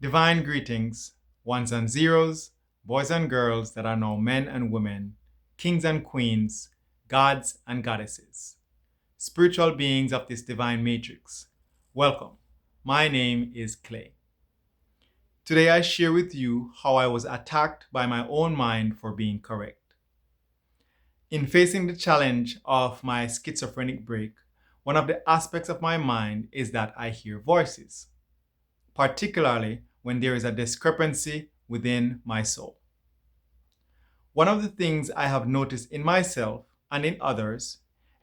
Divine greetings, ones and zeros, boys and girls that are now men and women, kings and queens, gods and goddesses, spiritual beings of this divine matrix. Welcome. My name is Clay. Today I share with you how I was attacked by my own mind for being correct. In facing the challenge of my schizophrenic break, one of the aspects of my mind is that I hear voices, particularly when there is a discrepancy within my soul. One of the things I have noticed in myself and in others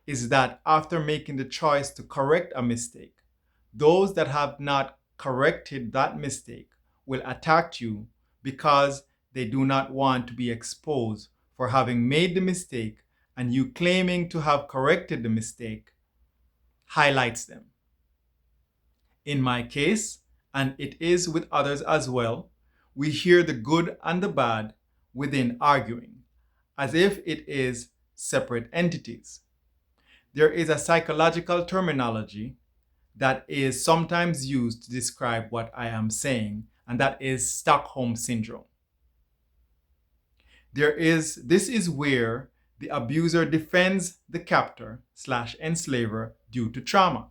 is that after making the choice to correct a mistake, those that have not corrected that mistake will attack you because they do not want to be exposed for having made the mistake, and you claiming to have corrected the mistake highlights them. In my case, and it is with others as well, we hear the good and the bad within arguing, as if it is separate entities. There is a psychological terminology that is sometimes used to describe what I am saying, and that is Stockholm Syndrome. This is where the abuser defends the captor slash enslaver due to trauma.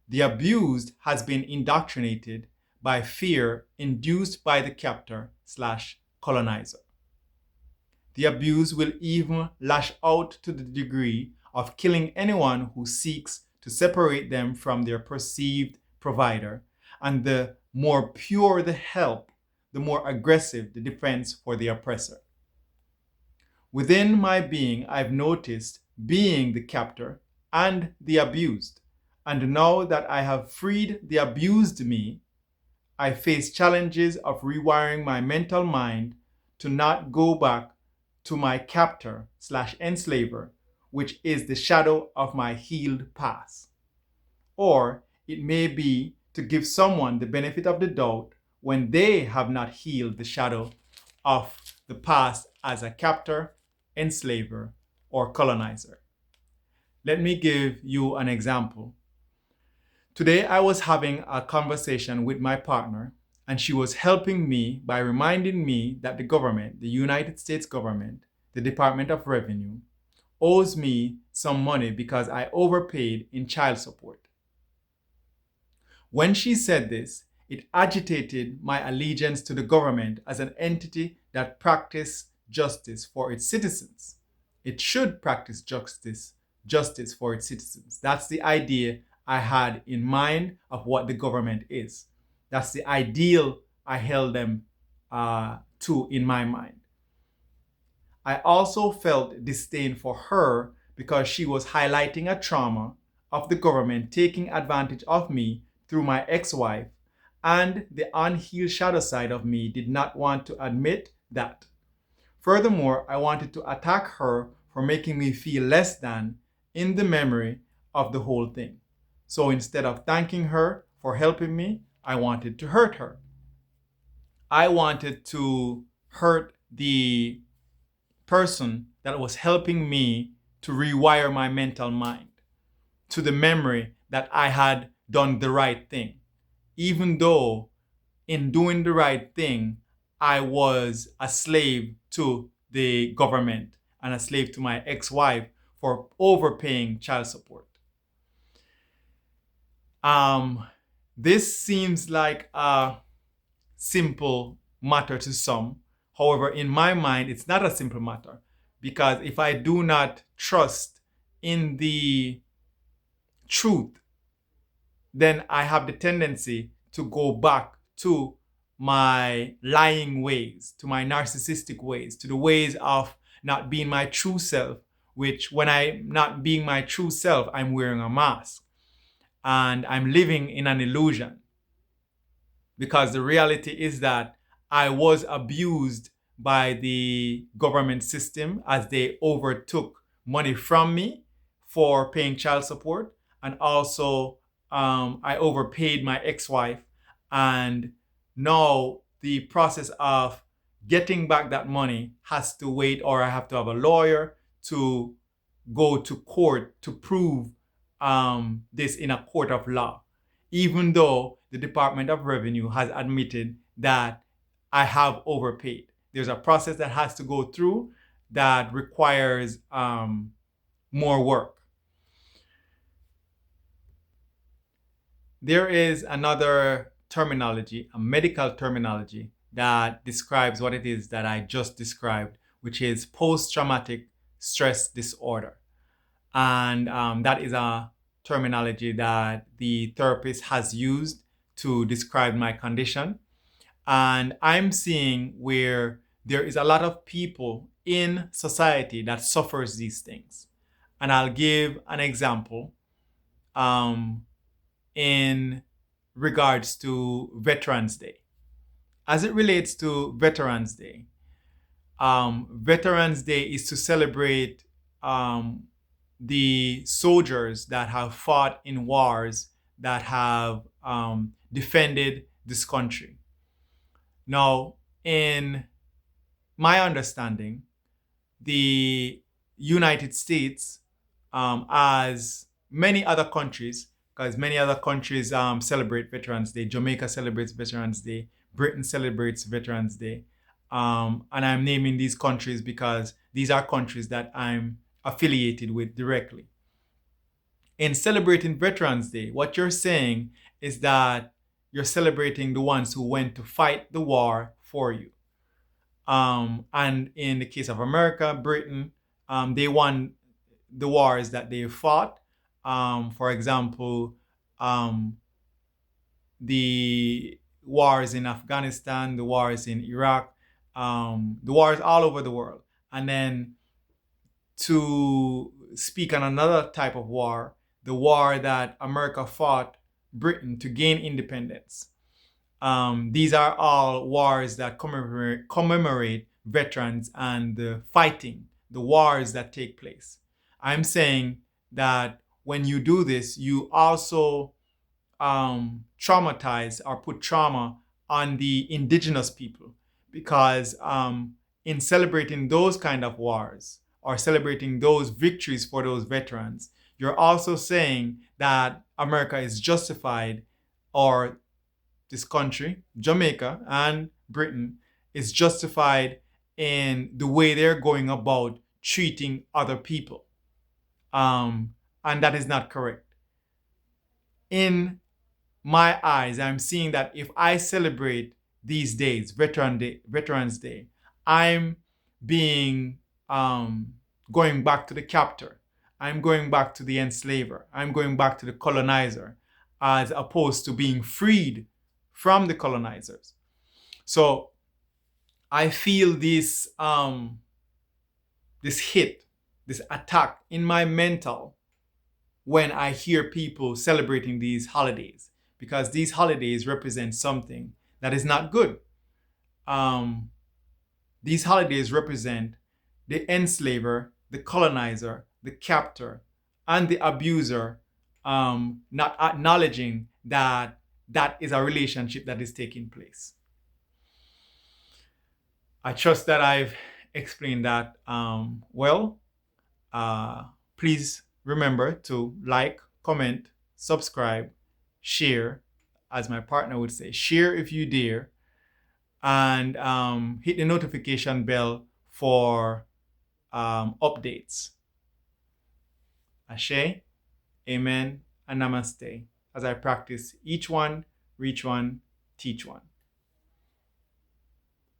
The abused has been indoctrinated by fear induced by the captor slash colonizer. The abused will even lash out to the degree of killing anyone who seeks to separate them from their perceived provider, and the more pure the help, the more aggressive the defense for the oppressor. Within my being, I've noticed being the captor and the abused. And now that I have freed the abused me, I face challenges of rewiring my mental mind to not go back to my captor slash enslaver, which is the shadow of my healed past. Or it may be to give someone the benefit of the doubt when they have not healed the shadow of the past as a captor, enslaver, or colonizer. Let me give you an example. Today, I was having a conversation with my partner, and she was helping me by reminding me that the government, the United States government, the Department of Revenue, owes me some money because I overpaid in child support. When she said this, it agitated my allegiance to the government as an entity that practices justice for its citizens. It should practice justice for its citizens. That's the idea I had in mind of what the government is. That's the ideal I held them to in my mind. I also felt disdain for her because she was highlighting a trauma of the government taking advantage of me through my ex-wife, and the unhealed shadow side of me did not want to admit that. Furthermore, I wanted to attack her for making me feel less than in the memory of the whole thing. So instead of thanking her for helping me, I wanted to hurt her. I wanted to hurt the person that was helping me to rewire my mental mind to the memory that I had done the right thing. Even though in doing the right thing, I was a slave to the government and a slave to my ex-wife for overpaying child support. This seems like a simple matter to some. However, in my mind, it's not a simple matter, because if I do not trust in the truth, then I have the tendency to go back to my lying ways, to my narcissistic ways, to the ways of not being my true self, which when I'm not being my true self, I'm wearing a mask and I'm living in an illusion. Because the reality is that I was abused by the government system as they overtook money from me for paying child support. And also, I overpaid my ex-wife. And now the process of getting back that money has to wait, or I have to have a lawyer to go to court to prove this in a court of law. even though the Department of Revenue has admitted that I have overpaid. There's a process that has to go through that requires more work. There is another terminology, a medical terminology, that describes what it is that I just described, which is post-traumatic stress disorder. And that is a terminology that the therapist has used to describe my condition. And I'm seeing where there is a lot of people in society that suffers these things. And I'll give an example in regards to Veterans Day. As it relates to Veterans Day, Veterans Day is to celebrate the soldiers that have fought in wars that have defended this country. Now, in my understanding, the United States, as many other countries, because many other countries celebrate Veterans Day. Jamaica celebrates Veterans Day. Britain celebrates Veterans Day. And I'm naming these countries because these are countries that I'm affiliated with directly. In celebrating Veterans Day, what you're saying is that you're celebrating the ones who went to fight the war for you. And in the case of America, Britain, they won the wars that they fought. For example, the wars in Afghanistan, the wars in Iraq, the wars all over the world. And then to speak on another type of war, the war that America fought Britain to gain independence. These are all wars that commemorate veterans and the fighting, the wars that take place. I'm saying that when you do this, you also traumatize or put trauma on the indigenous people, because in celebrating those kind of wars or celebrating those victories for those veterans, you're also saying that America is justified, or this country, Jamaica and Britain, is justified in the way they're going about treating other people. And that is not correct. In my eyes, I'm seeing that if I celebrate these days, Veterans Day, I'm being going back to the captor. I'm going back to the enslaver. I'm going back to the colonizer, as opposed to being freed from the colonizers. So I feel this this hit, this attack in my mental when I hear people celebrating these holidays, because these holidays represent something that is not good. These holidays represent the enslaver, the colonizer, the captor, and the abuser not acknowledging that that is a relationship that is taking place. I trust that I've explained that well. Please remember to like, comment, subscribe, share, as my partner would say, share if you dare, and hit the notification bell for updates. Ashe, amen, and namaste, as I practice each one, reach one, teach one.